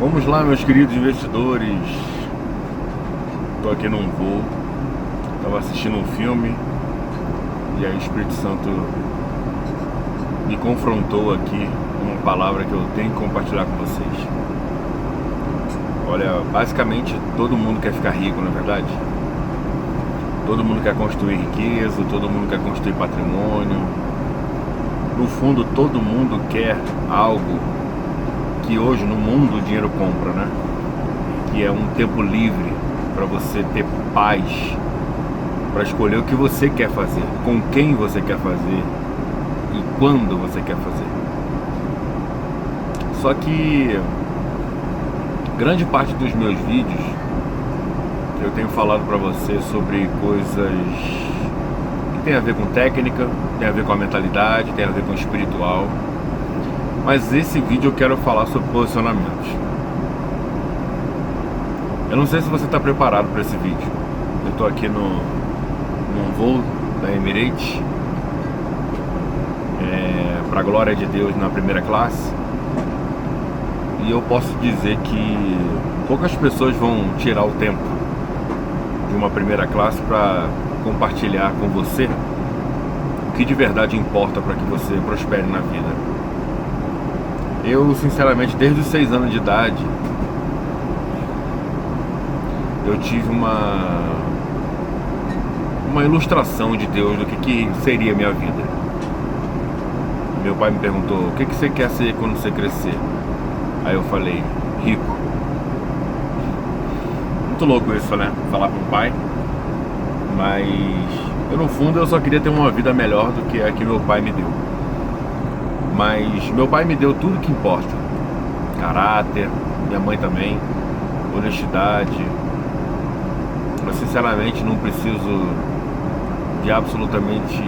Vamos lá, meus queridos investidores. Estou aqui num voo, estava assistindo um filme e aí o Espírito Santo me confrontou aqui com uma palavra que eu tenho que compartilhar com vocês. Olha, basicamente todo mundo quer ficar rico, não é verdade? Todo mundo quer construir riqueza, todo mundo quer construir patrimônio. No fundo, todo mundo quer algo que hoje no mundo o dinheiro compra, né? Que é um tempo livre para você ter paz, para escolher o que você quer fazer, com quem você quer fazer e quando você quer fazer. Só que grande parte dos meus vídeos eu tenho falado para você sobre coisas que tem a ver com técnica, tem a ver com a mentalidade, tem a ver com o espiritual. Mas esse vídeo eu quero falar sobre posicionamentos. Eu não sei se você está preparado para esse vídeo. Eu estou aqui num voo da Emirates, para a glória de Deus, na primeira classe. E eu posso dizer que poucas pessoas vão tirar o tempo de uma primeira classe para compartilhar com você o que de verdade importa para que você prospere na vida. Eu, sinceramente, desde os 6 anos de idade, eu tive uma ilustração de Deus do que seria a minha vida. Meu pai me perguntou: o que você quer ser quando você crescer? Aí eu falei: rico. Muito louco isso, né? Falar para um pai. Mas eu, no fundo, eu só queria ter uma vida melhor do que a que meu pai me deu. Mas meu pai me deu tudo que importa: caráter, minha mãe também, honestidade. Eu sinceramente não preciso de absolutamente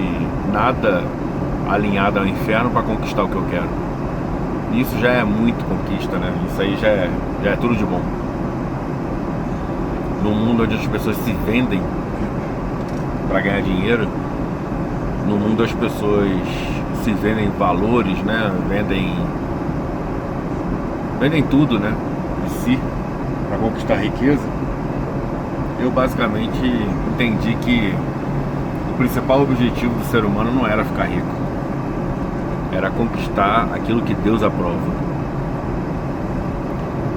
nada alinhado ao inferno para conquistar o que eu quero. Isso já é muito conquista, né? Isso aí já é tudo de bom. No mundo onde as pessoas se vendem para ganhar dinheiro, no mundo as pessoas se vendem valores, né? Vendem tudo, né? De si, para conquistar riqueza. Eu basicamente entendi que o principal objetivo do ser humano não era ficar rico, era conquistar aquilo que Deus aprova.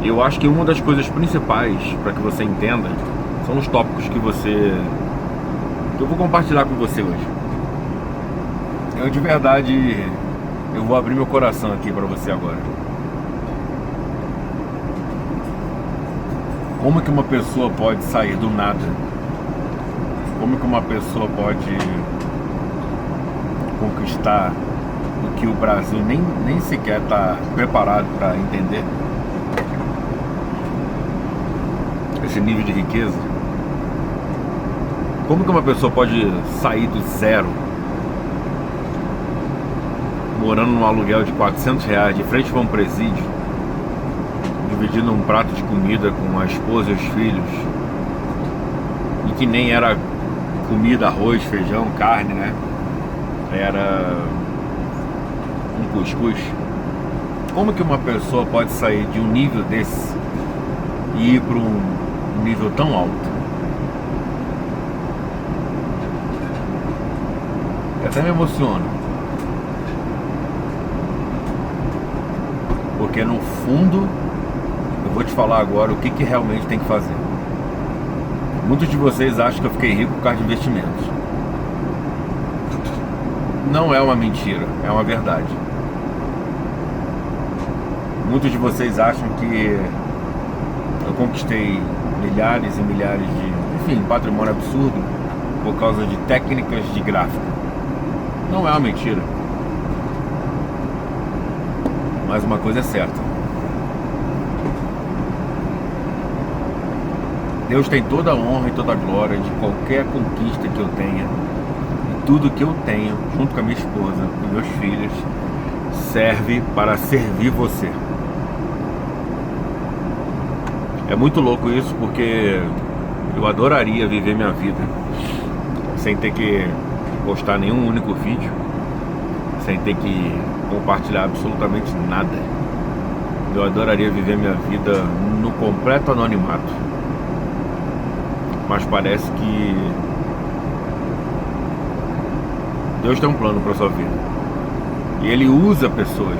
Eu acho que uma das coisas principais para que você entenda são os tópicos que eu vou compartilhar com você hoje. Eu de verdade, eu vou abrir meu coração aqui para você agora. Como que uma pessoa pode sair do nada? Como que uma pessoa pode conquistar o que o Brasil nem sequer está preparado para entender? Esse nível de riqueza. Como que uma pessoa pode sair do zero, morando num aluguel de R$400 de frente para um presídio, dividindo um prato de comida com a esposa e os filhos, e que nem era comida, arroz, feijão, carne, né? Era um cuscuz. Como que uma pessoa pode sair de um nível desse e ir para um nível tão alto? Eu até me emociono, porque no fundo eu vou te falar agora o que realmente tem que fazer. Muitos de vocês acham que eu fiquei rico por causa de investimentos. Não é uma mentira, é uma verdade. Muitos de vocês acham que eu conquistei milhares e milhares de, patrimônio absurdo por causa de técnicas de gráfico. Não é uma mentira. Mas uma coisa é certa: Deus tem toda a honra e toda a glória de qualquer conquista que eu tenha. E tudo que eu tenho, junto com a minha esposa e meus filhos, serve para servir você. É muito louco isso, porque eu adoraria viver minha vida sem ter que postar nenhum único vídeo, sem ter que compartilhar absolutamente nada. Eu adoraria viver minha vida no completo anonimato. Mas parece que Deus tem um plano para sua vida. E Ele usa pessoas.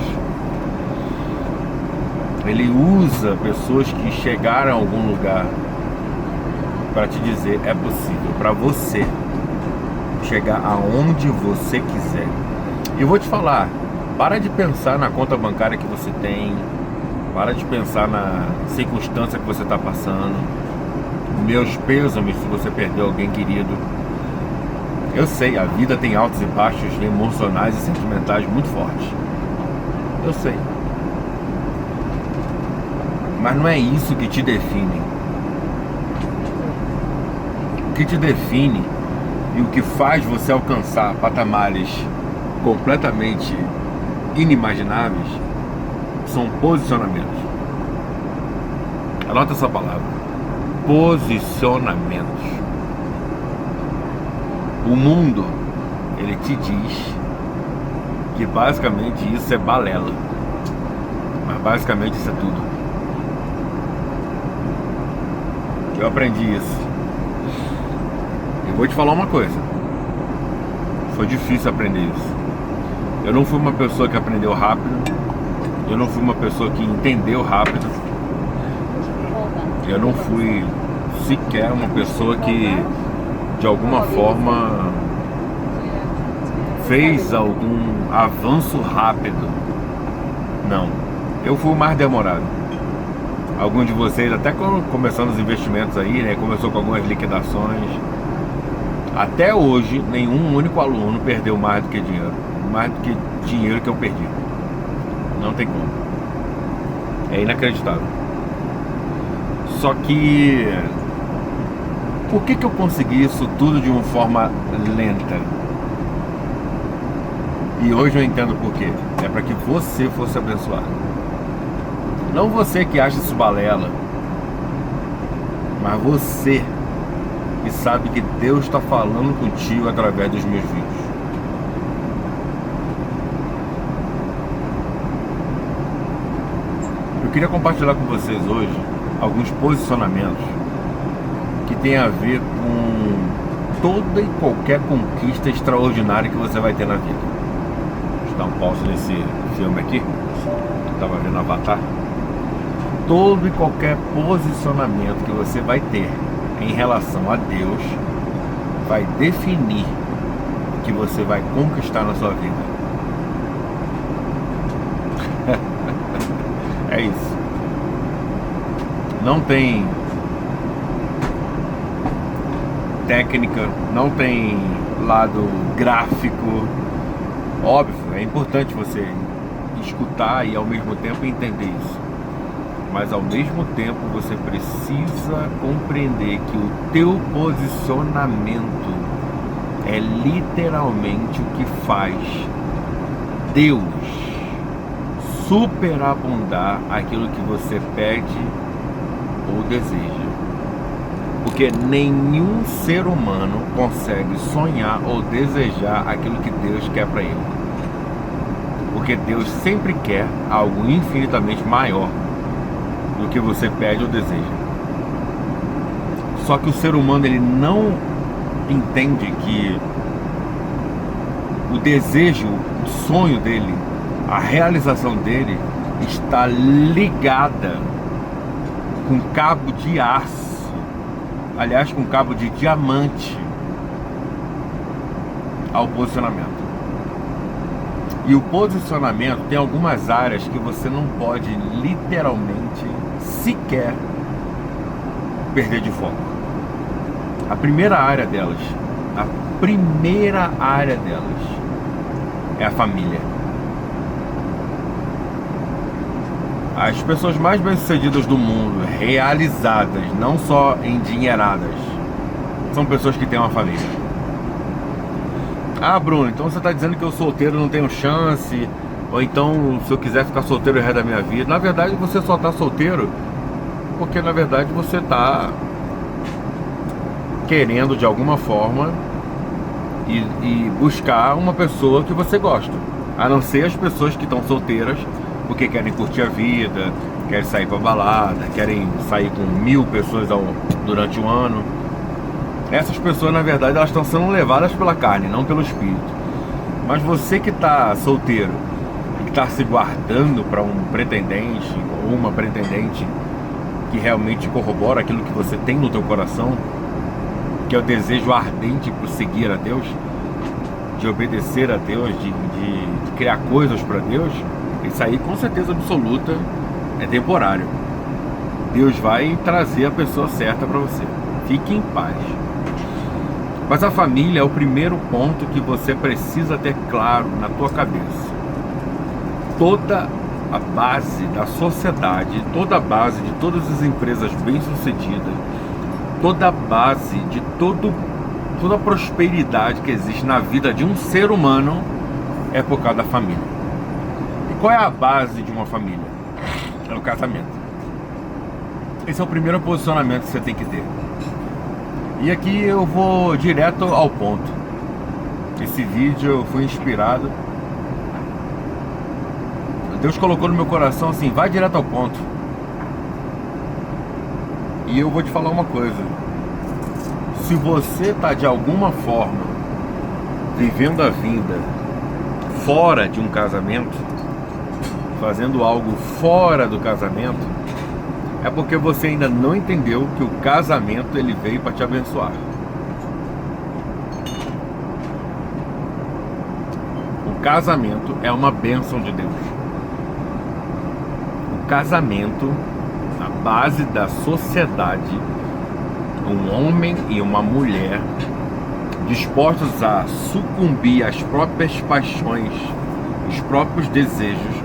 Ele usa pessoas que chegaram a algum lugar para te dizer: é possível para você chegar aonde você quiser. E eu vou te falar, para de pensar na conta bancária que você tem, para de pensar na circunstância que você está passando. Meus pêsames se você perdeu alguém querido. Eu sei, a vida tem altos e baixos emocionais e sentimentais muito fortes. Eu sei. Mas não é isso que te define. O que te define e o que faz você alcançar patamares completamente inimagináveis são posicionamentos. Anota essa palavra: posicionamentos. O mundo, ele te diz que basicamente isso é balela, mas basicamente isso é tudo. Eu aprendi isso. Eu vou te falar uma coisa: foi difícil aprender isso. Eu não fui uma pessoa que aprendeu rápido. Eu não fui uma pessoa que entendeu rápido. Eu não fui sequer uma pessoa que de alguma forma fez algum avanço rápido. Não, eu fui o mais demorado. Alguns de vocês, até começando os investimentos aí, né, começou com algumas liquidações. Até hoje, nenhum único aluno perdeu mais do que dinheiro que eu perdi. Não tem como. É inacreditável. Só que por que eu consegui isso tudo de uma forma lenta? E hoje eu entendo por quê. É para que você fosse abençoado. Não você que acha isso balela, mas você que sabe que Deus está falando contigo através dos meus vídeos. Eu queria compartilhar com vocês hoje alguns posicionamentos que tem a ver com toda e qualquer conquista extraordinária que você vai ter na vida. Deixa eu dar um pause nesse filme aqui. Eu estava vendo Avatar. Todo e qualquer posicionamento que você vai ter em relação a Deus vai definir o que você vai conquistar na sua vida. É isso. Não tem técnica, não tem lado gráfico. Óbvio, é importante você escutar e ao mesmo tempo entender isso. Mas ao mesmo tempo você precisa compreender que o teu posicionamento é literalmente o que faz Deus superabundar aquilo que você pede ou deseja. Porque nenhum ser humano consegue sonhar ou desejar aquilo que Deus quer para ele. Porque Deus sempre quer algo infinitamente maior do que você pede ou deseja. Só que o ser humano, ele não entende que o desejo, o sonho dele, a realização dele está ligada com cabo de aço, aliás, com cabo de diamante, ao posicionamento. E o posicionamento tem algumas áreas que você não pode literalmente sequer perder de foco. A primeira área delas é a família. As pessoas mais bem-sucedidas do mundo, realizadas, não só endinheiradas, são pessoas que têm uma família. Ah, Bruno, então você está dizendo que eu solteiro não tenho chance? Ou então, se eu quiser ficar solteiro o resto da minha vida? Na verdade, você só está solteiro porque, na verdade, você está querendo, de alguma forma, e buscar uma pessoa que você gosta. A não ser as pessoas que estão solteiras porque querem curtir a vida, querem sair pra balada, querem sair com 1000 pessoas durante um ano. Essas pessoas, na verdade, elas estão sendo levadas pela carne, não pelo espírito. Mas você que está solteiro e que está se guardando para um pretendente ou uma pretendente que realmente corrobora aquilo que você tem no teu coração, que é o desejo ardente por seguir a Deus, de obedecer a Deus, de criar coisas para Deus, isso aí com certeza absoluta é temporário. Deus vai trazer a pessoa certa para você. Fique em paz. Mas a família é o primeiro ponto que você precisa ter claro na tua cabeça. Toda a base da sociedade, toda a base de todas as empresas bem-sucedidas, toda a base de toda a prosperidade que existe na vida de um ser humano é por causa da família. E qual é a base de uma família? É o casamento. Esse é o primeiro posicionamento que você tem que ter. E aqui eu vou direto ao ponto. Esse vídeo eu fui inspirado. Deus colocou no meu coração assim, vai direto ao ponto. E eu vou te falar uma coisa. Se você está de alguma forma vivendo a vida fora de um casamento, fazendo algo fora do casamento, é porque você ainda não entendeu que o casamento ele veio para te abençoar. O casamento é uma bênção de Deus. O casamento, a base da sociedade, um homem e uma mulher dispostos a sucumbir às próprias paixões, os próprios desejos,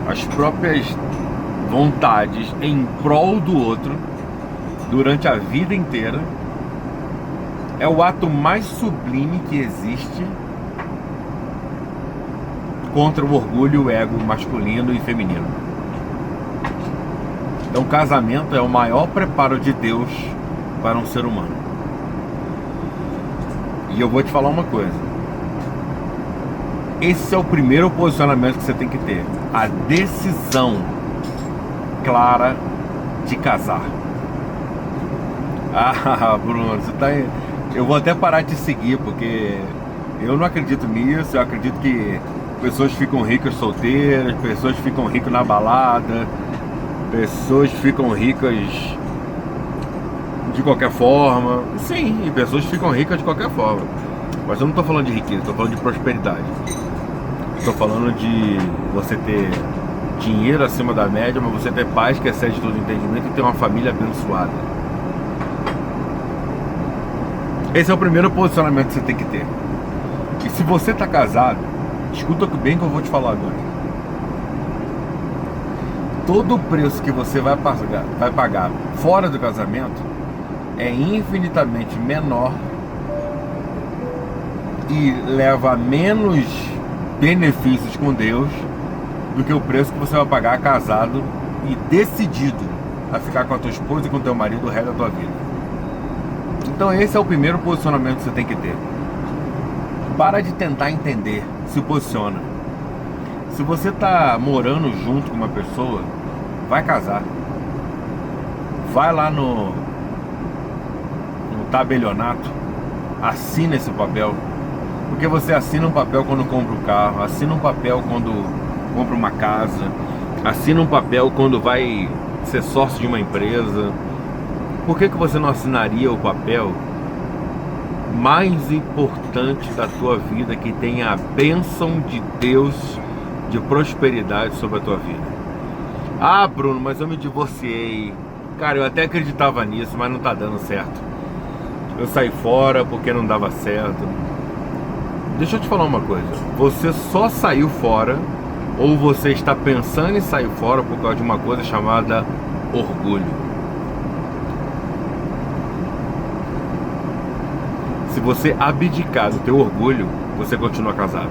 as próprias vontades em prol do outro durante a vida inteira, é o ato mais sublime que existe contra o orgulho e o ego masculino e feminino. Então o casamento é o maior preparo de Deus para um ser humano. E eu vou te falar uma coisa. Esse é o primeiro posicionamento que você tem que ter. A decisão clara de casar. Ah, Bruno, você tá... Eu vou até parar de te seguir, porque eu não acredito nisso. Eu acredito que pessoas ficam ricas solteiras, pessoas ficam ricas na balada, pessoas ficam ricas de qualquer forma. Sim, e pessoas ficam ricas de qualquer forma. Mas eu não estou falando de riqueza, estou falando de prosperidade. Estou falando de você ter dinheiro acima da média, mas você ter paz que excede todo entendimento e ter uma família abençoada. Esse é o primeiro posicionamento que você tem que ter. E se você está casado, escuta bem o que eu vou te falar agora. Todo o preço que você vai pagar fora do casamento é infinitamente menor e leva menos benefícios com Deus do que o preço que você vai pagar casado e decidido a ficar com a tua esposa e com o teu marido o resto da tua vida. Então esse é o primeiro posicionamento que você tem que ter. Para de tentar entender, se posiciona. Se você está morando junto com uma pessoa, vai casar. Vai lá no tabelionato, assina esse papel. Porque você assina um papel quando compra um carro, assina um papel quando compra uma casa, assina um papel quando vai ser sócio de uma empresa. Por que você não assinaria o papel mais importante da tua vida, que tem a bênção de Deus de prosperidade sobre a tua vida? Ah, Bruno, mas eu me divorciei. Cara, eu até acreditava nisso, mas não tá dando certo. Eu saí fora porque não dava certo. Deixa eu te falar uma coisa. Você só saiu fora, ou você está pensando em sair fora por causa de uma coisa chamada orgulho. Se você abdicar do teu orgulho, você continua casado.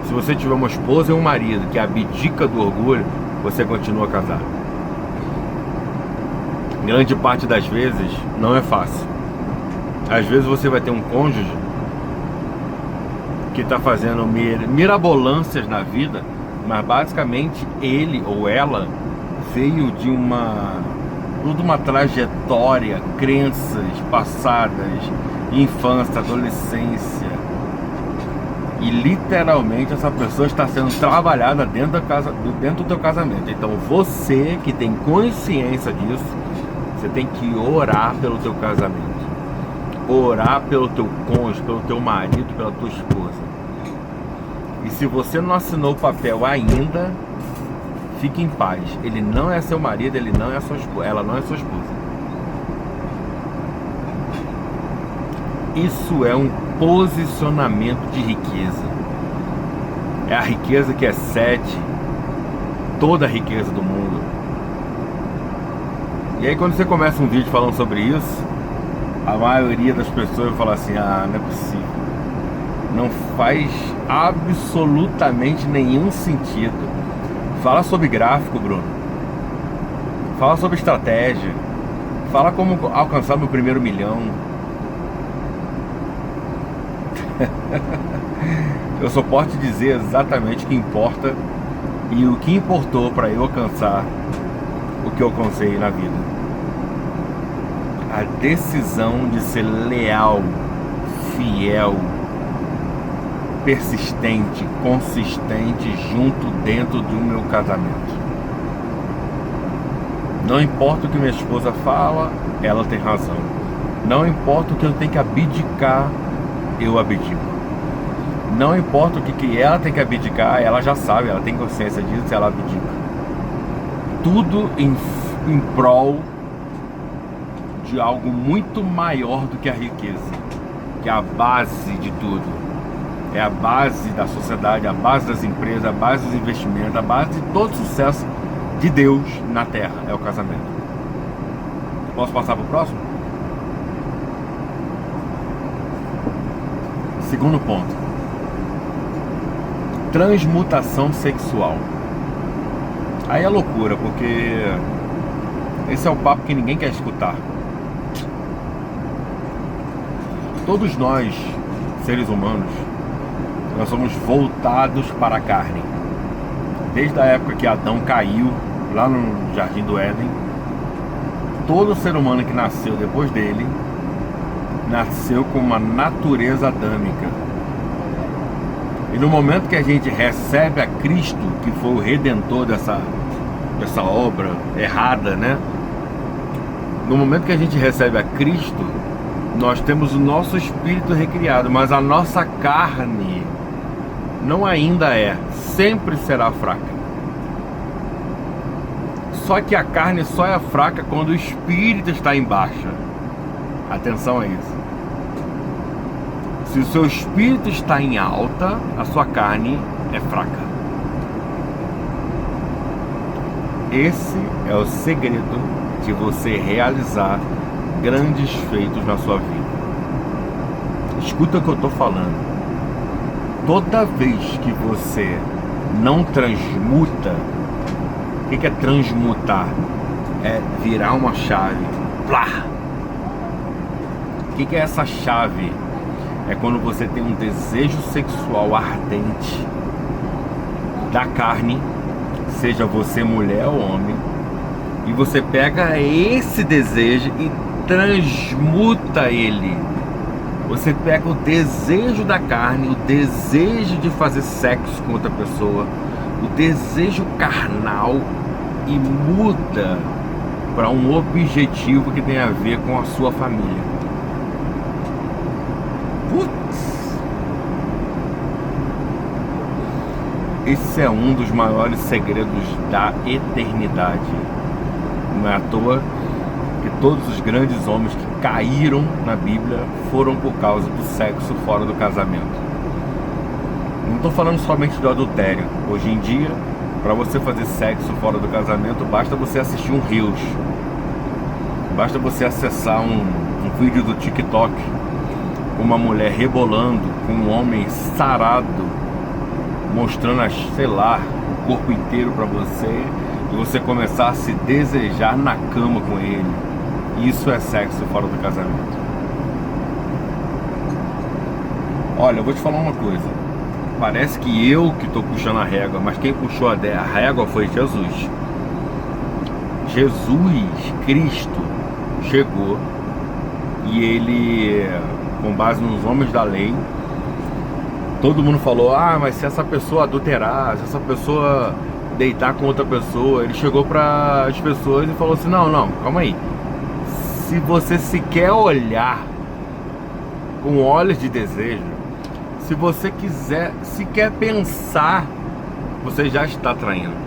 Se você tiver uma esposa e um marido que abdica do orgulho, você continua casado. Grande parte das vezes não é fácil. Às vezes você vai ter um cônjuge que está fazendo mirabolâncias na vida, mas basicamente ele ou ela veio de toda uma trajetória, crenças passadas, infância, adolescência, e literalmente essa pessoa está sendo trabalhada dentro do teu casamento. Então você que tem consciência disso, você tem que orar pelo teu casamento, orar pelo teu cônjuge, pelo teu marido, pela tua esposa. E se você não assinou o papel ainda, fique em paz. Ele não é seu marido, ele não é sua esposa, ela não é sua esposa. Isso é um posicionamento de riqueza. É a riqueza que excede toda a riqueza do mundo. E aí quando você começa um vídeo falando sobre isso, a maioria das pessoas vai falar assim: ah, não é possível. Não faz absolutamente nenhum sentido. Fala sobre gráfico, Bruno. Fala sobre estratégia. Fala como alcançar meu primeiro milhão. Eu só posso te dizer exatamente o que importa e o que importou para eu alcançar o que eu alcancei na vida. A decisão de ser leal, fiel, persistente, consistente junto dentro do meu casamento. Não importa o que minha esposa fala, ela tem razão. Não importa o que eu tenho que abdicar, eu abdico. Não importa o que ela tem que abdicar, ela já sabe, ela tem consciência disso, ela abdica. Tudo em prol de algo muito maior do que a riqueza, que é a base de tudo. É a base da sociedade, a base das empresas, a base dos investimentos, a base de todo sucesso de Deus na Terra, é o casamento. Posso passar para o próximo? Segundo ponto: transmutação sexual. Aí é loucura, porque esse é o papo que ninguém quer escutar. Todos nós, seres humanos, nós somos voltados para a carne. Desde a época que Adão caiu lá no Jardim do Éden, todo ser humano que nasceu depois dele nasceu com uma natureza adâmica. E no momento que a gente recebe a Cristo, que foi o redentor dessa obra errada, né? No momento que a gente recebe a Cristo, nós temos o nosso espírito recriado, mas a nossa carne não ainda sempre será fraca. Só que a carne só é fraca quando o espírito está em baixa. Atenção a isso. Se o seu espírito está em alta, a sua carne é fraca. Esse é o segredo de você realizar grandes feitos na sua vida. Escuta o que eu estou falando. Toda vez que você não transmuta, o que é transmutar? É virar uma chave. Plá! O que é essa chave? É quando você tem um desejo sexual ardente da carne, seja você mulher ou homem, e você pega esse desejo e transmuta ele. Você pega o desejo da carne, o desejo de fazer sexo com outra pessoa, o desejo carnal, e muda para um objetivo que tem a ver com a sua família. Putz! Esse é um dos maiores segredos da eternidade. Não é à toa que todos os grandes homens que caíram na Bíblia foram por causa do sexo fora do casamento. Não estou falando somente do adultério. Hoje em dia, para você fazer sexo fora do casamento, basta você assistir um Reels, basta você acessar um vídeo do TikTok com uma mulher rebolando, com um homem sarado, mostrando, sei lá, o corpo inteiro para você, e você começar a se desejar na cama com ele. Isso é sexo fora do casamento. Olha, eu vou te falar uma coisa. Parece que eu que estou puxando a régua, mas quem puxou a régua foi Jesus. Jesus Cristo chegou e ele, com base nos homens da lei, todo mundo falou: ah, mas se essa pessoa adulterar, se essa pessoa deitar com outra pessoa, ele chegou para as pessoas e falou assim: não, calma aí, se você sequer olhar com olhos de desejo, se você quiser sequer pensar, você já está traindo.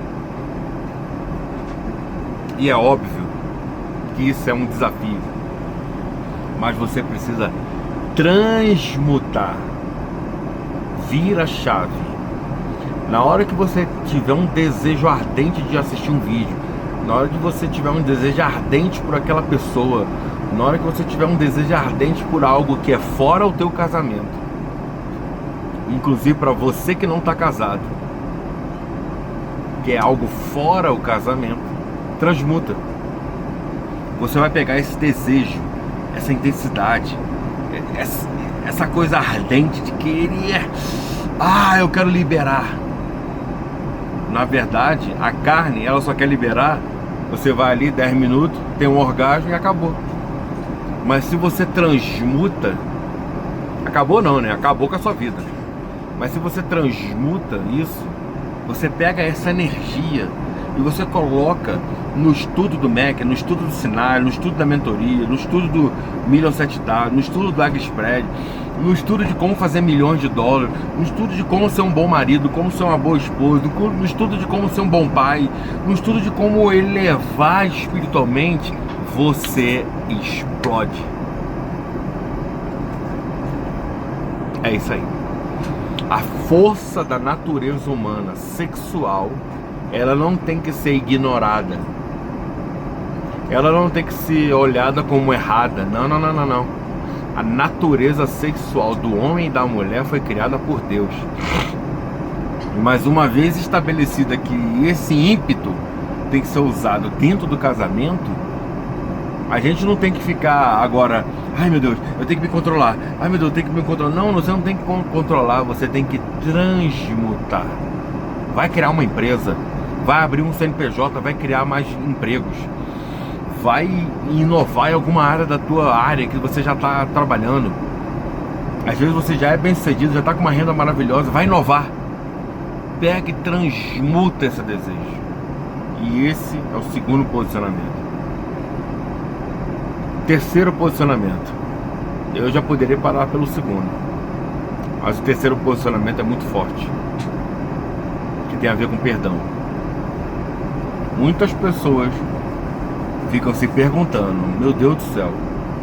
E é óbvio que isso é um desafio, mas você precisa transmutar, vira a chave. Na hora que você tiver um desejo ardente de assistir um vídeo, na hora que você tiver um desejo ardente por aquela pessoa, na hora que você tiver um desejo ardente por algo que é fora o teu casamento, inclusive para você que não está casado, que é algo fora o casamento, transmuta. Você vai pegar esse desejo, essa intensidade, essa coisa ardente de querer, eu quero liberar. Na verdade, a carne, ela só quer liberar. Você vai ali 10 minutos, tem um orgasmo e acabou. Mas se você transmuta, acabou não, né? Acabou com a sua vida. Mas se você transmuta isso, você pega essa energia e você coloca no estudo do MEC, no estudo do cenário, no estudo da mentoria, no estudo do Million 7W, no estudo do AgriSpread, no estudo de como fazer milhões de dólares, no estudo de como ser um bom marido, como ser uma boa esposa, no estudo de como ser um bom pai, no estudo de como elevar espiritualmente, você explode. É isso aí. A força da natureza humana sexual, ela não tem que ser ignorada. Ela não tem que ser olhada como errada. Não. A natureza sexual do homem e da mulher foi criada por Deus. Mas uma vez estabelecida que esse ímpeto tem que ser usado dentro do casamento, a gente não tem que ficar agora: ai meu Deus, eu tenho que me controlar. Ai meu Deus, eu tenho que me controlar. Não, você não tem que controlar, você tem que transmutar. Vai criar uma empresa, vai abrir um CNPJ, vai criar mais empregos, vai inovar em alguma área da tua área que você já está trabalhando. Às vezes você já é bem sucedido, já está com uma renda maravilhosa, vai inovar. Pega e transmuta esse desejo. E esse é o segundo posicionamento. Terceiro posicionamento, eu já poderia parar pelo segundo, mas o terceiro posicionamento é muito forte, que tem a ver com perdão. Muitas pessoas ficam se perguntando: meu Deus do céu,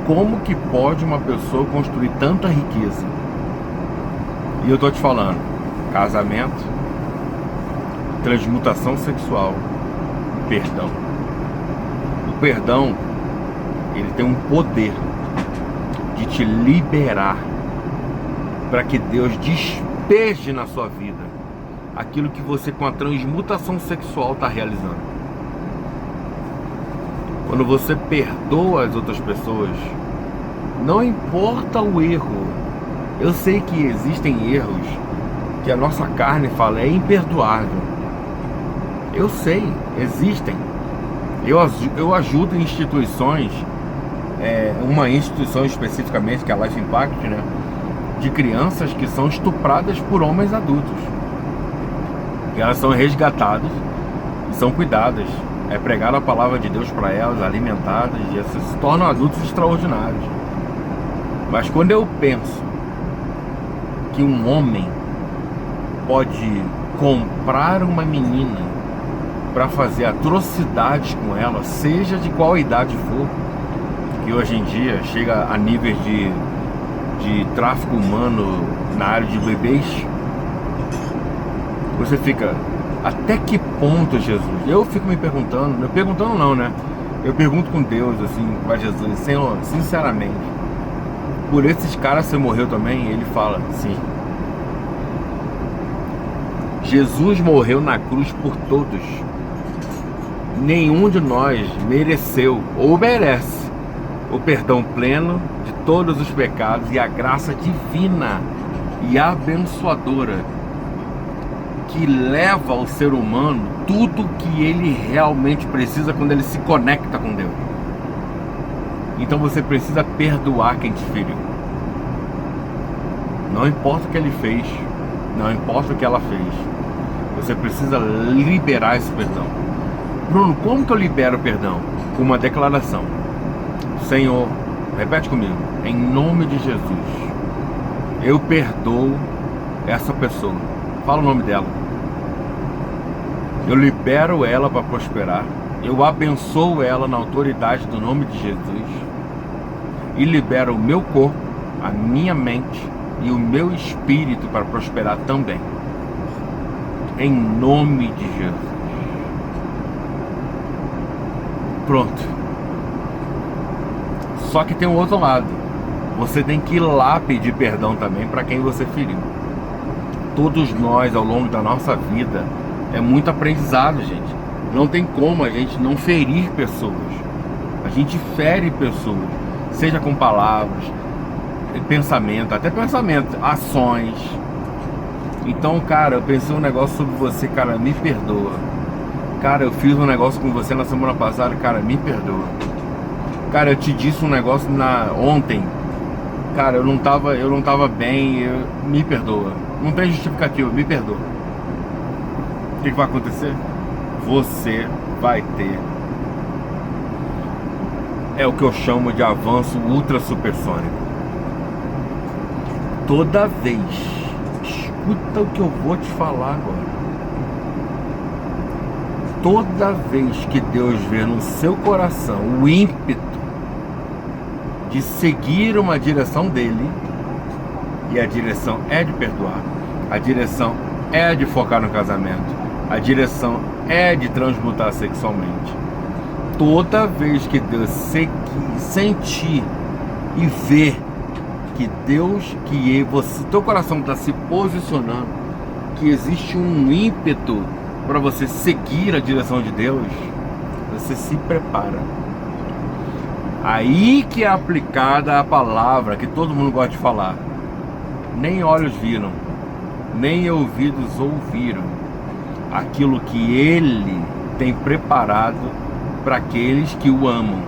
como que pode uma pessoa construir tanta riqueza? E eu tô te falando: casamento, transmutação sexual, perdão. O perdão, ele tem um poder de te liberar para que Deus despeje na sua vida aquilo que você, com a transmutação sexual, está realizando. Quando você perdoa as outras pessoas, não importa o erro. Eu sei que existem erros que a nossa carne fala é imperdoável. Eu sei, existem. Eu ajudo instituições, uma instituição especificamente, que é a Life Impact, né, de crianças que são estupradas por homens adultos. E elas são resgatadas e são cuidadas. É pregada a palavra de Deus para elas, alimentadas, e essas se tornam adultos extraordinários. Mas quando eu penso que um homem pode comprar uma menina para fazer atrocidades com ela, seja de qual idade for, que hoje em dia chega a níveis de tráfico humano na área de bebês, você fica: até que ponto, Jesus? Eu fico me perguntando, não, né? Eu pergunto com Deus, assim, para Jesus, Senhor, sinceramente, por esses caras você morreu também? E ele fala: sim. Jesus morreu na cruz por todos. Nenhum de nós mereceu ou merece o perdão pleno de todos os pecados e a graça divina e abençoadora que leva ao ser humano tudo que ele realmente precisa quando ele se conecta com Deus. Então você precisa perdoar quem te feriu. Não importa o que ele fez, não importa o que ela fez, você precisa liberar esse perdão. Bruno, como que eu libero o perdão? Com uma declaração. Senhor, repete comigo, em nome de Jesus, eu perdoo essa pessoa. Fala o nome dela. Eu libero ela para prosperar. Eu abençoo ela na autoridade do nome de Jesus. E libero o meu corpo, a minha mente e o meu espírito para prosperar também. Em nome de Jesus. Pronto. Só que tem um outro lado. Você tem que ir lá pedir perdão também para quem você feriu. Todos nós, ao longo da nossa vida, é muito aprendizado, gente. Não tem como a gente não ferir pessoas. A gente fere pessoas, seja com palavras, pensamento, até pensamento, ações. Então, cara, eu pensei um negócio sobre você, cara, me perdoa. Cara, eu fiz um negócio com você na semana passada, cara, me perdoa. Cara, eu te disse um negócio ontem. Cara, eu não tava bem, me perdoa. Não tem justificativo, me perdoa. O que vai acontecer? Você vai ter, é o que eu chamo de avanço ultra supersônico. Toda vez, escuta o que eu vou te falar agora. Toda vez que Deus vê no seu coração o ímpeto de seguir uma direção dele, e a direção é de perdoar, a direção é de focar no casamento, a direção é de transmutar sexualmente. Toda vez que Deus sentir e ver que Deus, que você, teu coração está se posicionando, que existe um ímpeto para você seguir a direção de Deus, você se prepara. Aí que é aplicada a palavra que todo mundo gosta de falar. Nem olhos viram, nem ouvidos ouviram aquilo que Ele tem preparado para aqueles que o amam.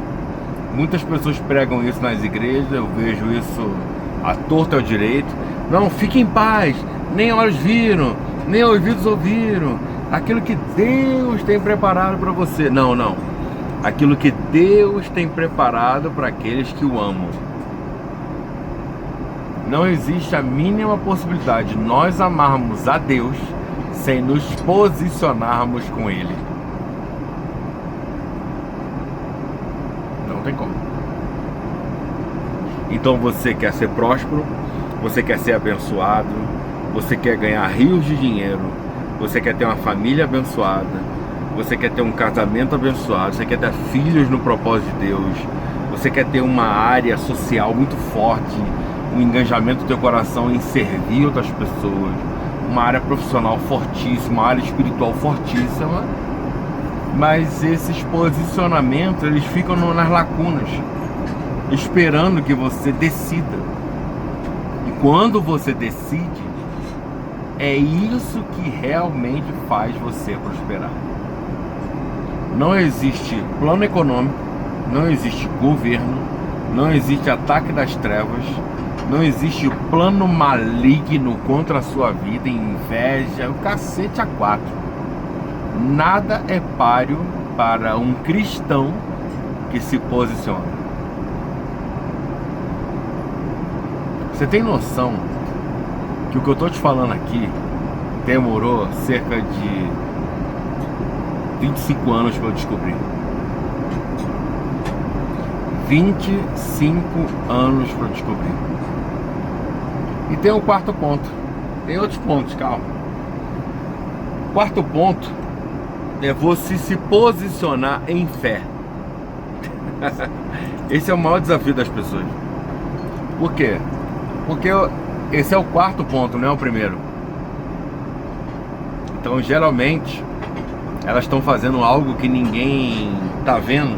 Muitas pessoas pregam isso nas igrejas, eu vejo isso à torta ao direito. Não, fique em paz, nem olhos viram, nem ouvidos ouviram aquilo que Deus tem preparado para você. Não, não. Aquilo que Deus tem preparado para aqueles que o amam. Não existe a mínima possibilidade de nós amarmos a Deus sem nos posicionarmos com Ele. Não tem como. Então você quer ser próspero, você quer ser abençoado, você quer ganhar rios de dinheiro, você quer ter uma família abençoada, você quer ter um casamento abençoado, você quer ter filhos no propósito de Deus, você quer ter uma área social muito forte, um engajamento do teu coração em servir outras pessoas, uma área profissional fortíssima, uma área espiritual fortíssima, mas esses posicionamentos, eles ficam nas lacunas, esperando que você decida. E quando você decide, é isso que realmente faz você prosperar. Não existe plano econômico, não existe governo, não existe ataque das trevas, não existe plano maligno contra a sua vida, inveja, o cacete a quatro. Nada é páreo para um cristão que se posiciona. Você tem noção que o que eu estou te falando aqui demorou cerca de 25 anos para eu descobrir. 25 anos para eu descobrir. E tem o quarto ponto. Tem outros pontos, calma. Quarto ponto é você se posicionar em fé. Esse é o maior desafio das pessoas. Por quê? Porque esse é o quarto ponto, não é o primeiro. Então, geralmente, elas estão fazendo algo que ninguém está vendo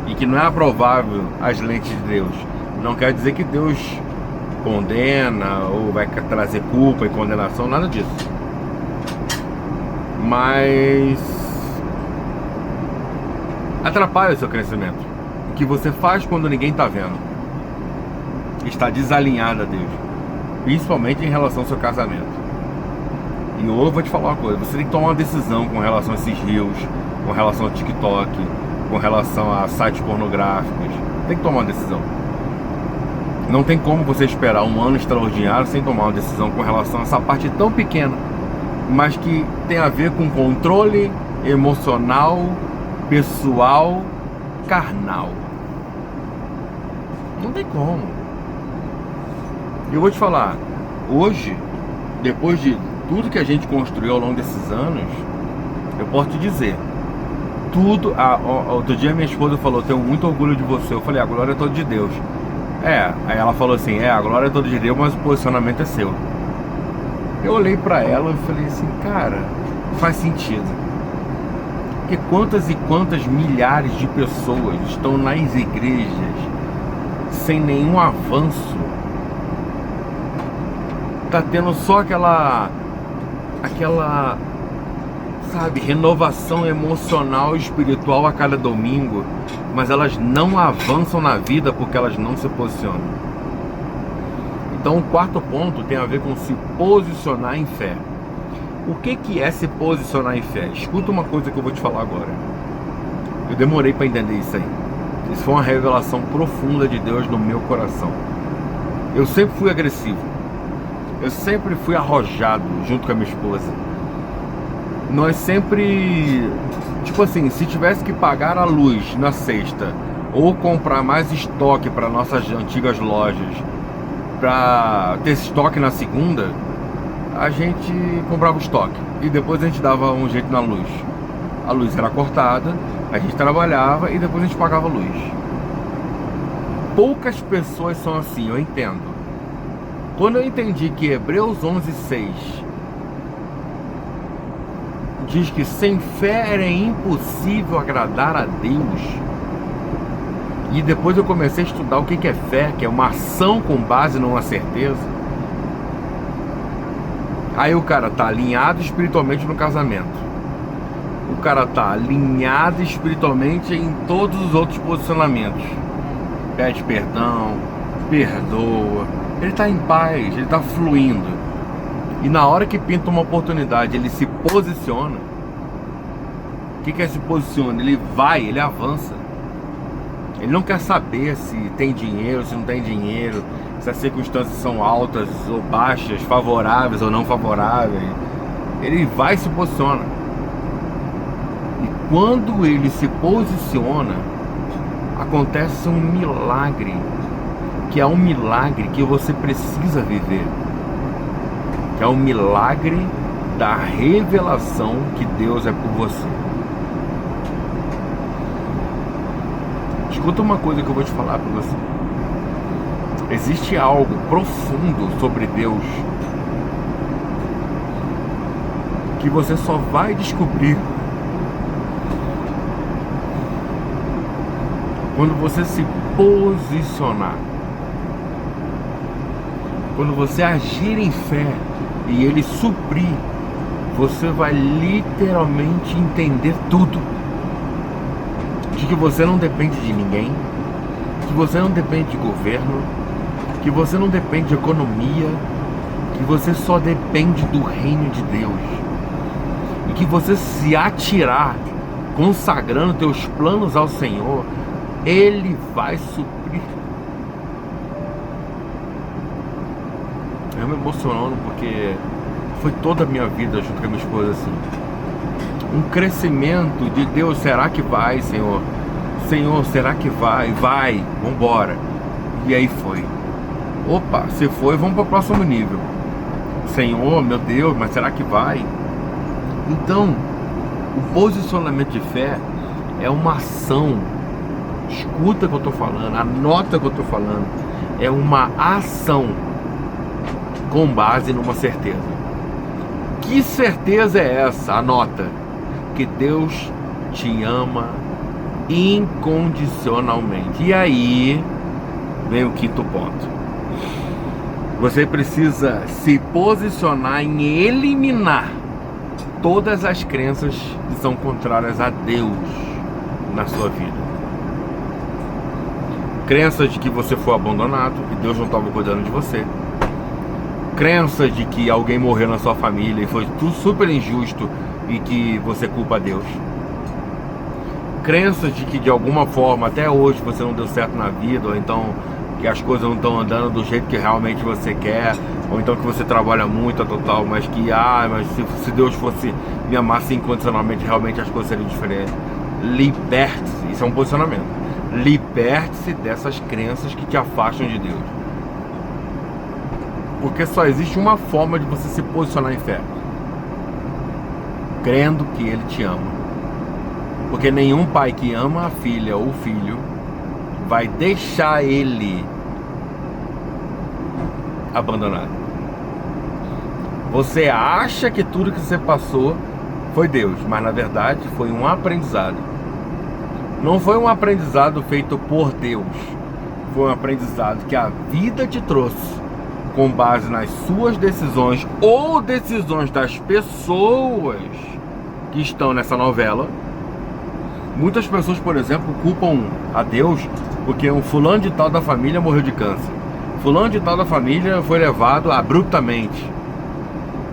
e que não é aprovável às lentes de Deus. Não quer dizer que Deus condena ou vai trazer culpa e condenação, nada disso. mas atrapalha o seu crescimento. O que você faz quando ninguém está vendo está desalinhado a Deus, principalmente em relação ao seu casamento. E eu vou te falar uma coisa: você tem que tomar uma decisão com relação a esses reels, com relação ao TikTok, com relação a sites pornográficos. Tem que tomar uma decisão. Não tem como você esperar um ano extraordinário sem tomar uma decisão com relação a essa parte tão pequena, mas que tem a ver com controle emocional, pessoal, carnal. Não tem como. Eu vou te falar, hoje, depois de tudo que a gente construiu ao longo desses anos, eu posso te dizer, tudo. Outro dia minha esposa falou: tenho muito orgulho de você. Eu falei: a glória é toda de Deus. Aí ela falou assim: a glória é toda de Deus, mas o posicionamento é seu. Eu olhei pra ela e falei assim: cara, faz sentido. Porque quantas e quantas milhares de pessoas estão nas igrejas sem nenhum avanço? Tá tendo só aquela, sabe, renovação emocional e espiritual a cada domingo, mas elas não avançam na vida porque elas não se posicionam. Então o quarto ponto tem a ver com se posicionar em fé. O que é se posicionar em fé? Escuta uma coisa que eu vou te falar agora. Eu demorei para entender isso aí. Isso foi uma revelação profunda de Deus no meu coração. Eu sempre fui agressivo. Eu sempre fui arrojado junto com a minha esposa. Nós sempre, tipo assim, se tivesse que pagar a luz na sexta ou comprar mais estoque para nossas antigas lojas, para ter estoque na segunda, a gente comprava o estoque e depois a gente dava um jeito na luz. A luz era cortada, a gente trabalhava e depois a gente pagava a luz. Poucas pessoas são assim, eu entendo. Quando eu entendi que Hebreus 11:6 diz que sem fé era impossível agradar a Deus, e depois eu comecei a estudar o que é fé, que é uma ação com base numa certeza. Aí o cara tá alinhado espiritualmente no casamento, o cara tá alinhado espiritualmente em todos os outros posicionamentos, pede perdão, perdoa, ele tá em paz, ele tá fluindo. E na hora que pinta uma oportunidade, ele se posiciona. O que é se posiciona? Ele vai, ele avança. Ele não quer saber se tem dinheiro, se não tem dinheiro, se as circunstâncias são altas ou baixas, favoráveis ou não favoráveis. Ele vai e se posiciona. E quando ele se posiciona, acontece um milagre, que é um milagre que você precisa viver. Que é o milagre da revelação que Deus é por você. Escuta uma coisa que eu vou te falar para você. Existe algo profundo sobre Deus que você só vai descobrir quando você se posicionar, quando você agir em fé e Ele suprir, você vai literalmente entender tudo. De que você não depende de ninguém, que você não depende de governo, que você não depende de economia, que você só depende do reino de Deus. E que você se atirar, consagrando teus planos ao Senhor, Ele vai suprir. Eu me emocionando porque foi toda a minha vida junto com a minha esposa assim. Um crescimento de Deus, será que vai, Senhor? Senhor, será que vai? Vai, vambora. E aí foi. Opa, se foi, vamos para o próximo nível. Senhor, meu Deus, mas será que vai? Então, o posicionamento de fé é uma ação. Escuta o que eu estou falando, anota o que eu estou falando. É uma ação com base numa certeza. Que certeza é essa? Anota. Que Deus te ama incondicionalmente. E aí vem o quinto ponto. Você precisa se posicionar em eliminar todas as crenças que são contrárias a Deus na sua vida. Crenças de que você foi abandonado e Deus não estava cuidando de você. Crenças de que alguém morreu na sua família e foi tudo super injusto e que você culpa Deus. Crenças de que de alguma forma até hoje você não deu certo na vida, ou então que as coisas não estão andando do jeito que realmente você quer, ou então que você trabalha muito a total, mas que mas se Deus fosse me amasse incondicionalmente, realmente as coisas seriam diferentes. Liberte-se, isso é um posicionamento. Liberte-se dessas crenças que te afastam de Deus. Porque só existe uma forma de você se posicionar em fé: crendo que Ele te ama. Porque nenhum pai que ama a filha ou o filho vai deixar ele abandonado. Você acha que tudo que você passou foi Deus, mas na verdade foi um aprendizado. Não foi um aprendizado feito por Deus, foi um aprendizado que a vida te trouxe com base nas suas decisões ou decisões das pessoas que estão nessa novela. Muitas pessoas, por exemplo, culpam a Deus porque um fulano de tal da família morreu de câncer. Fulano de tal da família foi levado abruptamente.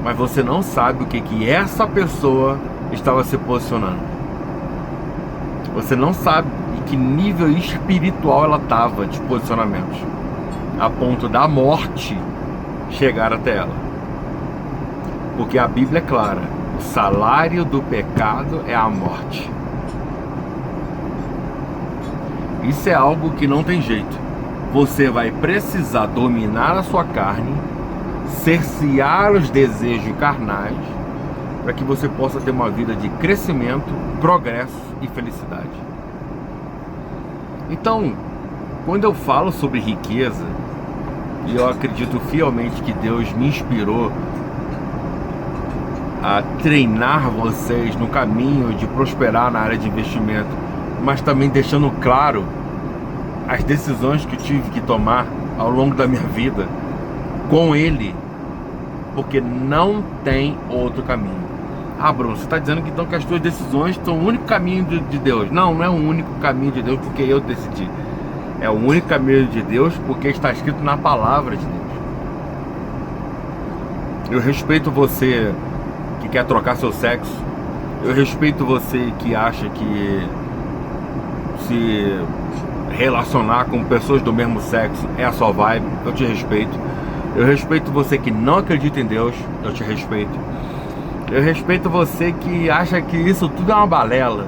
Mas você não sabe o que essa pessoa estava se posicionando. Você não sabe em que nível espiritual ela estava de posicionamento, a ponto da morte chegar até ela. Porque a Bíblia é clara: o salário do pecado é a morte. Isso é algo que não tem jeito. Você vai precisar dominar a sua carne, cercear os desejos carnais, para que você possa ter uma vida de crescimento, progresso e felicidade. Então, quando eu falo sobre riqueza, e eu acredito fielmente que Deus me inspirou a treinar vocês no caminho de prosperar na área de investimento, mas também deixando claro as decisões que eu tive que tomar ao longo da minha vida com Ele, porque não tem outro caminho. Bruno, você está dizendo que então que as tuas decisões são o único caminho de Deus? Não, não é o único caminho de Deus porque eu decidi. É o único caminho de Deus porque está escrito na palavra de Deus. Eu respeito você que quer trocar seu sexo. Eu respeito você que acha que se relacionar com pessoas do mesmo sexo é a sua vibe. Eu te respeito. Eu respeito você que não acredita em Deus. Eu te respeito. Eu respeito você que acha que isso tudo é uma balela,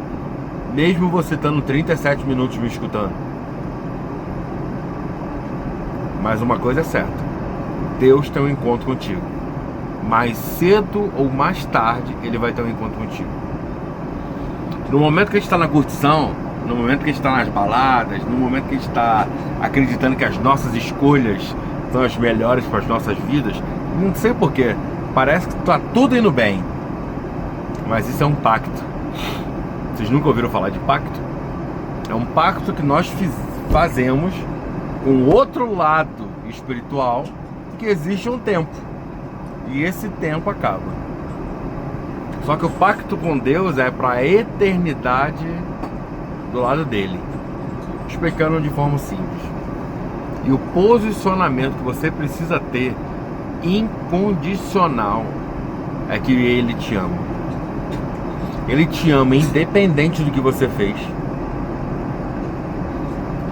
mesmo você estando 37 minutos me escutando. Mas uma coisa é certa: Deus tem um encontro contigo. Mais cedo ou mais tarde Ele vai ter um encontro contigo. No momento que a gente está na curtição, no momento que a gente está nas baladas, no momento que a gente está acreditando que as nossas escolhas são as melhores para as nossas vidas, não sei porquê, parece que está tudo indo bem. Mas isso é um pacto. Vocês nunca ouviram falar de pacto? É um pacto que nós fazemos com o outro lado espiritual, que existe um tempo. E esse tempo acaba. Só que o pacto com Deus é para a eternidade do lado dele. Explicando de forma simples. E o posicionamento que você precisa ter, incondicional, é que Ele te ama. Ele te ama independente do que você fez.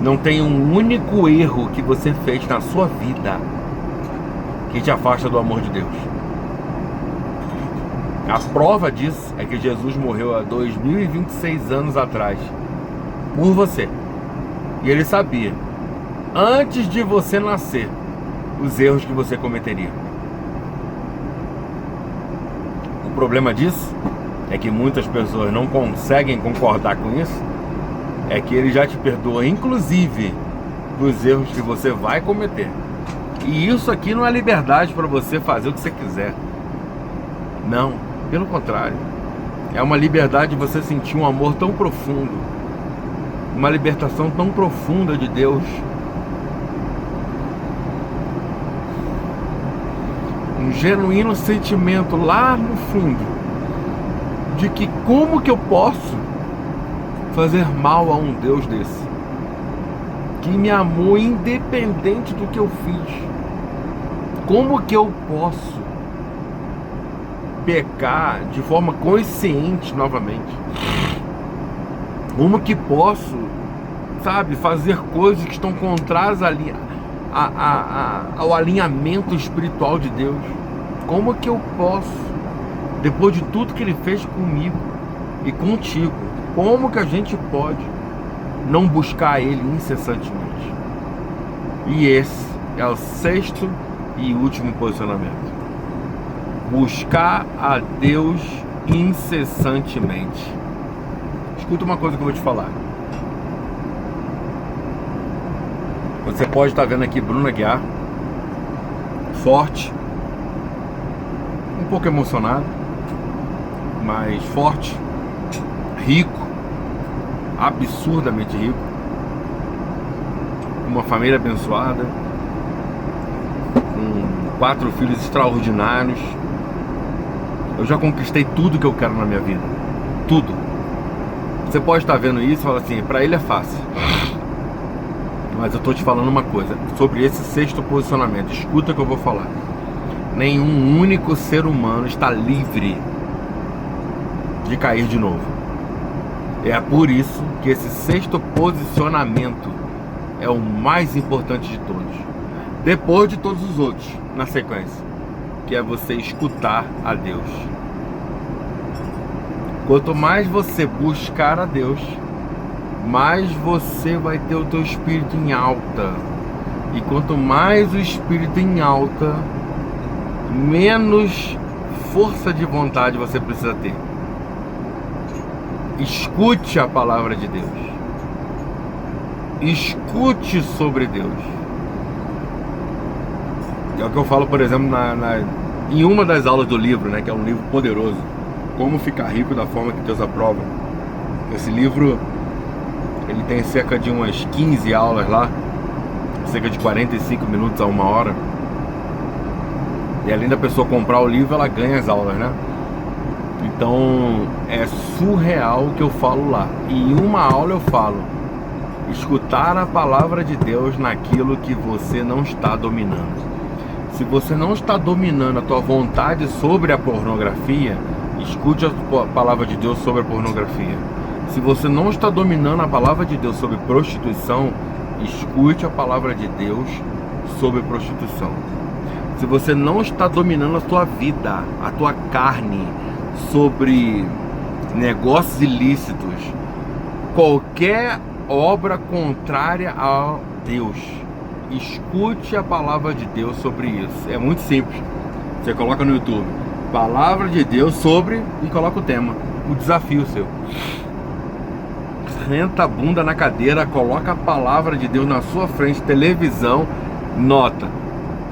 Não tem um único erro que você fez na sua vida que te afasta do amor de Deus. A prova disso é que Jesus morreu há 2026 anos atrás por você. E Ele sabia, antes de você nascer, os erros que você cometeria. O problema disso é que muitas pessoas não conseguem concordar com isso. É que Ele já te perdoa, inclusive, dos erros que você vai cometer. E isso aqui não é liberdade para você fazer o que você quiser. Não, pelo contrário. É uma liberdade de você sentir um amor tão profundo, uma libertação tão profunda de Deus. Um genuíno sentimento lá no fundo de que como que eu posso fazer mal a um Deus desse, que me amou independente do que eu fiz. Como que eu posso pecar de forma consciente novamente? Como que posso, sabe, fazer coisas que estão contrárias ao alinhamento espiritual de Deus? Como que eu posso, depois de tudo que Ele fez comigo e contigo, como que a gente pode não buscar Ele incessantemente? E esse é o sexto e último posicionamento: buscar a Deus incessantemente. Escuta uma coisa que eu vou te falar. Você pode estar vendo aqui Bruno Aguiar, forte, um pouco emocionado, mas forte, rico, absurdamente rico, uma família abençoada, com 4 filhos extraordinários. Eu já conquistei tudo que eu quero na minha vida, tudo. Você pode estar vendo isso e falar assim, para ele é fácil. Mas eu estou te falando uma coisa sobre esse sexto posicionamento. Escuta o que eu vou falar. Nenhum único ser humano está livre de cair de novo. É por isso que esse sexto posicionamento é o mais importante de todos, depois de todos os outros na sequência, que é você escutar a Deus. Quanto mais você buscar a Deus, mais você vai ter o teu espírito em alta. E quanto mais o espírito em alta, menos força de vontade você precisa ter. Escute a palavra de Deus. Escute sobre Deus. É o que eu falo, por exemplo, em uma das aulas do livro, né, que é um livro poderoso, Como Ficar Rico da Forma que Deus Aprova. Esse livro, ele tem cerca de umas 15 aulas lá, cerca de 45 minutos a 1 hora. E além da pessoa comprar o livro, ela ganha as aulas, né? Então é surreal o que eu falo lá. E em uma aula eu falo: escutar a palavra de Deus naquilo que você não está dominando. Se você não está dominando a tua vontade sobre a pornografia, escute a palavra de Deus sobre a pornografia. Se você não está dominando a palavra de Deus sobre prostituição, escute a palavra de Deus sobre prostituição. Se você não está dominando a tua vida, a tua carne, sobre negócios ilícitos, qualquer obra contrária a Deus, escute a palavra de Deus sobre isso. É muito simples. Você coloca no YouTube palavra de Deus sobre e coloca o tema, o desafio seu. Senta a bunda na cadeira, coloca a palavra de Deus na sua frente, televisão,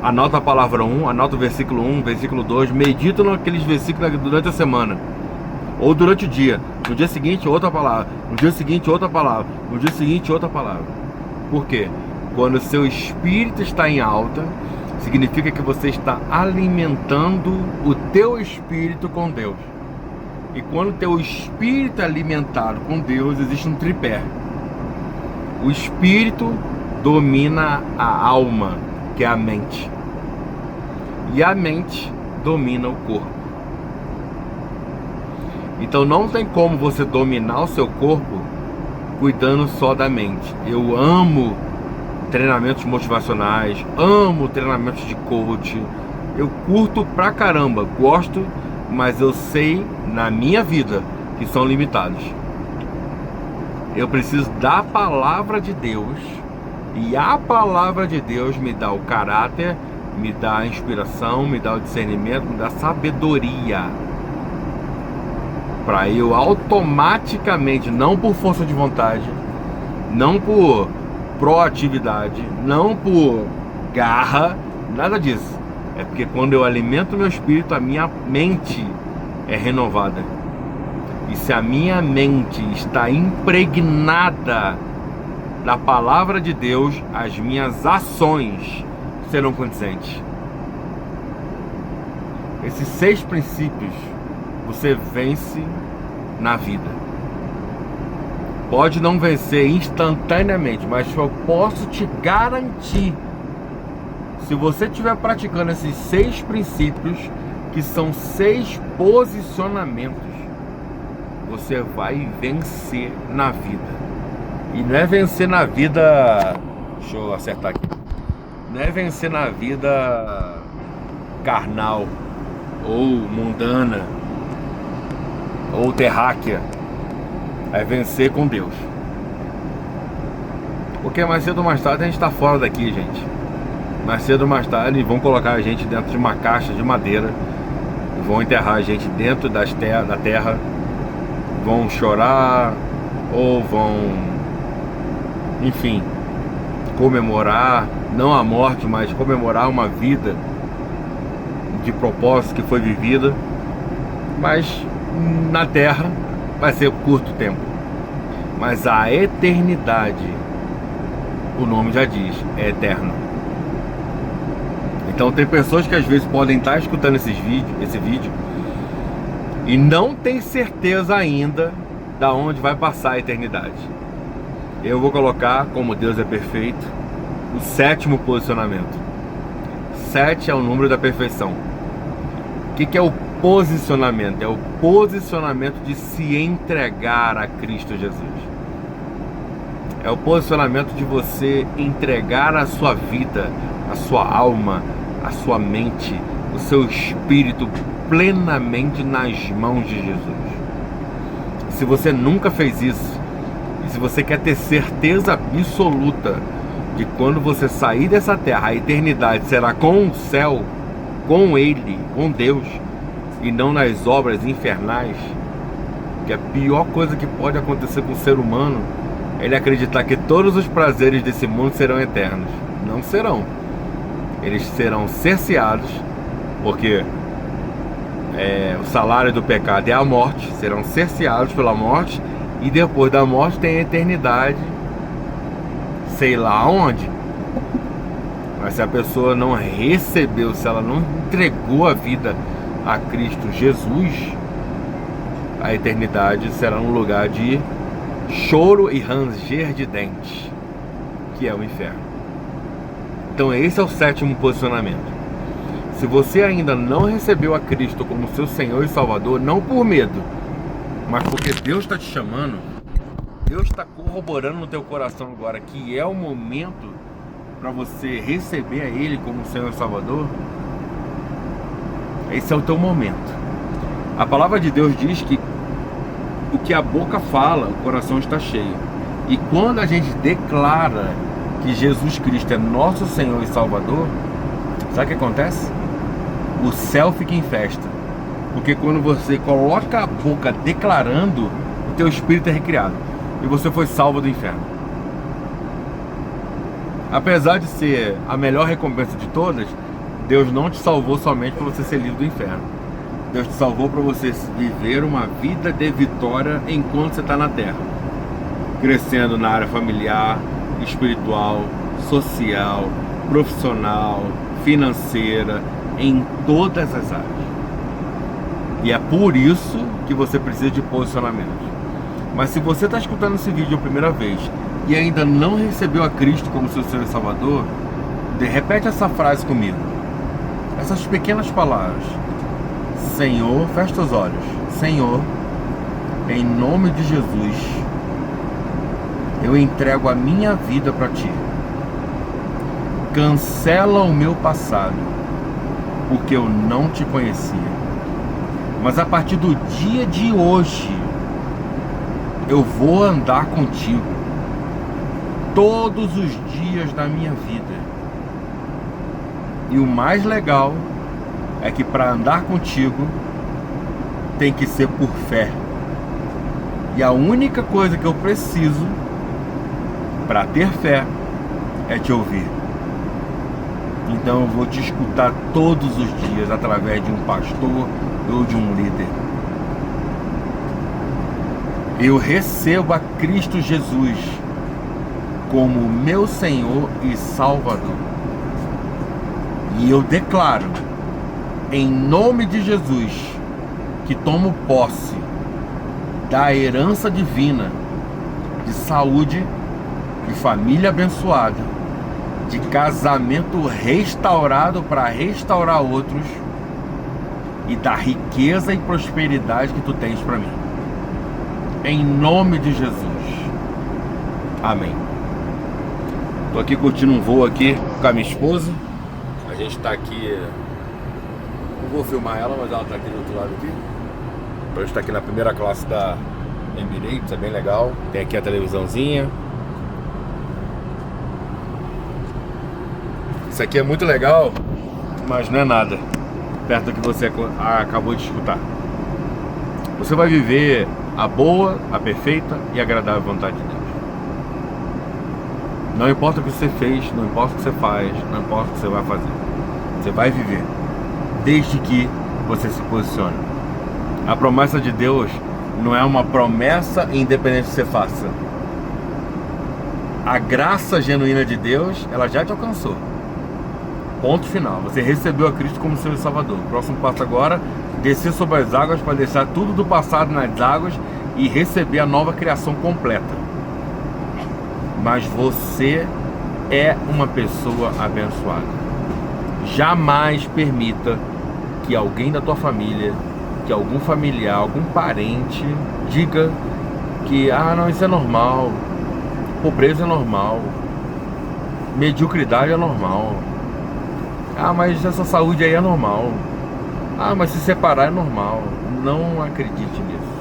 anota a palavra 1, anota o versículo 1, versículo 2, medita naqueles versículos durante a semana ou durante o dia. No dia seguinte outra palavra, no dia seguinte outra palavra, no dia seguinte outra palavra. Por quê? Quando o seu espírito está em alta, significa que você está alimentando o teu espírito com Deus. E quando o teu espírito é alimentado com Deus, existe um tripé. O espírito domina a alma, que é a mente. E a mente domina o corpo. Então não tem como você dominar o seu corpo cuidando só da mente. Eu amo treinamentos motivacionais, amo treinamentos de coach, eu curto pra caramba, gosto, mas eu sei na minha vida que são limitados. Eu preciso da palavra de Deus, e a palavra de Deus me dá o caráter, me dá a inspiração, me dá o discernimento, me dá a sabedoria, para eu automaticamente, não por força de vontade, não por proatividade, não por garra, nada disso. É porque quando eu alimento meu espírito, a minha mente é renovada. E se a minha mente está impregnada da palavra de Deus, as minhas ações serão condizentes. Esses 6 princípios você vence na vida. Pode não vencer instantaneamente, mas eu posso te garantir, se você estiver praticando esses 6 princípios, que são 6 posicionamentos, você vai vencer na vida. E não é vencer na vida, deixa eu acertar aqui, não é vencer na vida carnal, ou mundana, ou terráquea. É vencer com Deus. Porque mais cedo ou mais tarde a gente está fora daqui, gente. Mais cedo ou mais tarde vão colocar a gente dentro de uma caixa de madeira, vão enterrar a gente dentro da terra, vão chorar, ou vão, enfim, comemorar, não a morte, mas comemorar uma vida de propósito que foi vivida. Mas na terra vai ser curto tempo, mas a eternidade, o nome já diz, é eterno. Então tem pessoas que às vezes podem estar escutando esse vídeo e não tem certeza ainda da onde vai passar a eternidade. Eu vou colocar, como Deus é perfeito, o 7º posicionamento. 7 é o número da perfeição. O que é o posicionamento? É o posicionamento de se entregar a Cristo Jesus. É o posicionamento de você entregar a sua vida, a sua alma, a sua mente, o seu espírito plenamente nas mãos de Jesus. Se você nunca fez isso, e se você quer ter certeza absoluta de quando você sair dessa terra, a eternidade será com o céu, com Ele, com Deus, e não nas obras infernais, que a pior coisa que pode acontecer com o ser humano é ele acreditar que todos os prazeres desse mundo serão eternos. Não serão. Eles serão cerceados, porque o salário do pecado é a morte. Serão cerceados pela morte, e depois da morte tem a eternidade, sei lá onde. Mas se a pessoa não recebeu, se ela não entregou a vida a Cristo Jesus, a eternidade será um lugar de choro e ranger de dentes, que é o inferno. Então esse é o 7º posicionamento. Se você ainda não recebeu a Cristo como seu Senhor e Salvador, não por medo, mas porque Deus está te chamando, Deus está corroborando no teu coração agora que é o momento para você receber a Ele como Senhor e Salvador, esse é o teu momento. A palavra de Deus diz que o que a boca fala, o coração está cheio. E quando a gente declara que Jesus Cristo é nosso Senhor e Salvador, sabe o que acontece? O céu fica em festa. Porque quando você coloca a boca declarando, o teu espírito é recriado e você foi salvo do inferno. Apesar de ser a melhor recompensa de todas, Deus não te salvou somente para você ser livre do inferno. Deus te salvou para você viver uma vida de vitória enquanto você está na terra, crescendo na área familiar, espiritual, social, profissional, financeira, em todas as áreas. E é por isso que você precisa de posicionamento. Mas se você está escutando esse vídeo a primeira vez e ainda não recebeu a Cristo como seu Senhor e Salvador, repete essa frase comigo. Essas pequenas palavras. Senhor, fecha os olhos. Senhor, em nome de Jesus, eu entrego a minha vida para Ti. Cancela o meu passado, porque eu não Te conhecia. Mas a partir do dia de hoje, eu vou andar contigo todos os dias da minha vida. E o mais legal é que para andar contigo tem que ser por fé. E a única coisa que eu preciso para ter fé é te ouvir. Então eu vou te escutar todos os dias através de um pastor ou de um líder. Eu recebo a Cristo Jesus como meu Senhor e Salvador. E eu declaro, em nome de Jesus, que tomo posse da herança divina, de saúde, de família abençoada, de casamento restaurado para restaurar outros e da riqueza e prosperidade que tu tens para mim. Em nome de Jesus. Amém. Tô aqui curtindo um voo aqui com a minha esposa. A gente tá aqui. Não vou filmar ela, mas ela tá aqui do outro lado aqui. A gente tá aqui na primeira classe da Emirates, é bem legal. Tem aqui a televisãozinha. Isso aqui é muito legal, mas não é nada perto do que você acabou de escutar. Você vai viver a boa, a perfeita e agradável vontade de Deus. Não importa o que você fez, não importa o que você faz, não importa o que você vai fazer. Você vai viver, desde que você se posicione. A promessa de Deus não é uma promessa independente do que você faça. A graça genuína de Deus, ela já te alcançou. Ponto final. Você recebeu a Cristo como seu Salvador. O próximo passo agora, descer sobre as águas para deixar tudo do passado nas águas e receber a nova criação completa. Mas você é uma pessoa abençoada. Jamais permita que alguém da tua família, que algum familiar, algum parente diga que não, isso é normal, pobreza é normal, mediocridade é normal, mas essa saúde aí é normal, mas se separar é normal. Não acredite nisso.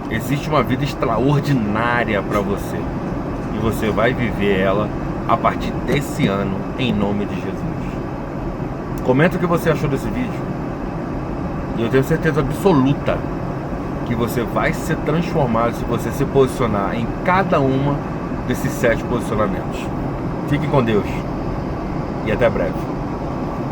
Existe uma vida extraordinária para você e você vai viver ela a partir desse ano, em nome de Jesus. Comenta o que você achou desse vídeo e eu tenho certeza absoluta que você vai ser transformado se você se posicionar em cada uma desses 7 posicionamentos. Fique com Deus e até breve.